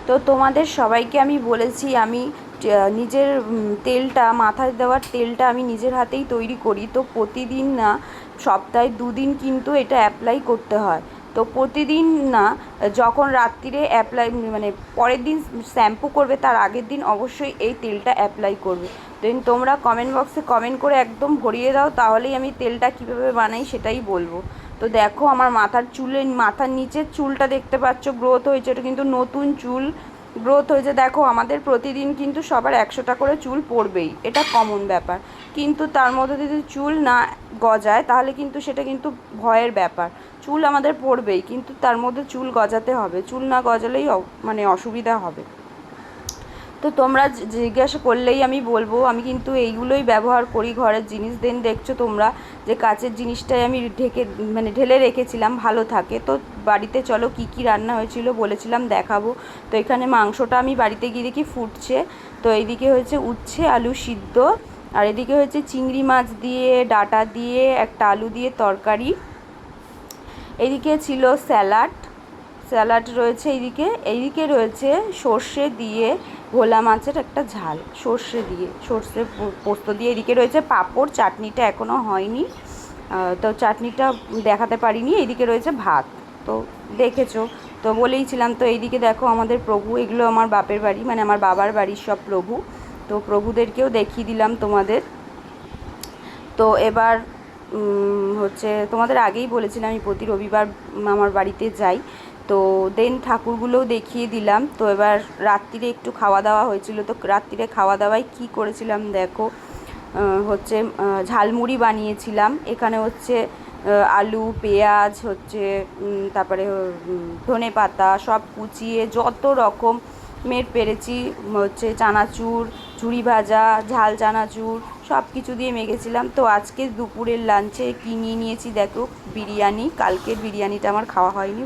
তো তোমাদের সবাইকে আমি বলেছি আমি নিজের তেলটা মাথায় দেওয়ার তেলটা আমি নিজের হাতেই তৈরি করি। তো প্রতিদিন না, সপ্তাহে 2 দিন কিন্তু এটা অ্যাপ্লাই করতে হয়। তো প্রতিদিন না, যখন রাত্রিরে অ্যাপ্লাই মানে পরের দিন শ্যাম্পু করবে তার আগের দিন অবশ্যই এই তেলটা অ্যাপ্লাই করবে। দেন তোমরা কমেন্ট বক্সে কমেন্ট করে একদম ভরিয়ে দাও, তাহলেই আমি তেলটা কীভাবে বানাই সেটাই বলবো। তো দেখো আমার মাথার নিচের চুলটা দেখতে পাচ্ছ গ্রোথ হয়েছে, এটা কিন্তু নতুন চুল গ্রোথ হয়েছে। দেখো আমাদের প্রতিদিন কিন্তু সবার 100টা করে চুল পড়বেই, এটা কমন ব্যাপার। কিন্তু তার মধ্যে যদি চুল না গজায় তাহলে কিন্তু সেটা কিন্তু ভয়ের ব্যাপার। চুল আমাদের পড়বেই, কিন্তু তার মধ্যে চুল গজাতে হবে, চুল না গজালেই মানে অসুবিধা হবে। তো তোমরা জিজ্ঞাসা করলেই আমি বলবো, আমি কিন্তু এইগুলোই ব্যবহার করি ঘরের জিনিস। দেন দেখছো তোমরা যে কাচের জিনিসটাই আমি ঢেলে রেখেছিলাম, ভালো থাকে। তো বাড়িতে চলো কি কি রান্না হয়েছিল বলেছিলাম দেখাবো। তো এখানে মাংসটা আমি বাড়িতে গিয়ে দেখি ফুটছে। তো এইদিকে হয়েছে উচ্ছে আলু সিদ্ধ, আর এদিকে হয়েছে চিংড়ি মাছ দিয়ে ডাঁটা দিয়ে একটা আলু দিয়ে তরকারি। এদিকে ছিল স্যালাড রয়েছে। এইদিকে রয়েছে সর্ষে দিয়ে ভোলা মাছের একটা ঝাল, সর্ষে পোস্ত দিয়ে। এদিকে রয়েছে পাঁপড়, চাটনিটা এখনও হয়নি, তো চাটনিটা দেখাতে পারিনি। এইদিকে রয়েছে ভাত, তো দেখেছো। তো বলেইছিলাম। তো এইদিকে দেখো আমাদের প্রভু, এগুলো আমার বাপের বাড়ি, মানে আমার বাবার বাড়ির সব প্রভু। তো প্রভুদেরকেও দেখিয়ে দিলাম তোমাদের। তো এবার হচ্ছে তোমাদের আগেই বলেছিলাম আমি প্রতি রবিবার আমার বাড়িতে যাই। তো দেন ঠাকুরগুলোও দেখিয়ে দিলাম। তো এবার রাত্রিরে একটু খাওয়া দাওয়া হয়েছিল। তো রাত্রিরে খাওয়া দাওয়ায় কী করেছিলাম দেখো, হচ্ছে ঝালমুড়ি বানিয়েছিলাম। এখানে হচ্ছে আলু পেঁয়াজ হচ্ছে তারপরে ধনে পাতা সব কুচিয়ে যত রকমের পেরেছি, হচ্ছে চানাচুর, ঝুরি ভাজা, ঝাল চানাচুর সব কিছু দিয়ে মেখেছিলাম। তো আজকে দুপুরের লাঞ্চে কী নিয়ে নিয়েছি দেখো, বিরিয়ানি। কালকের বিরিয়ানিটা আমার খাওয়া হয়নি।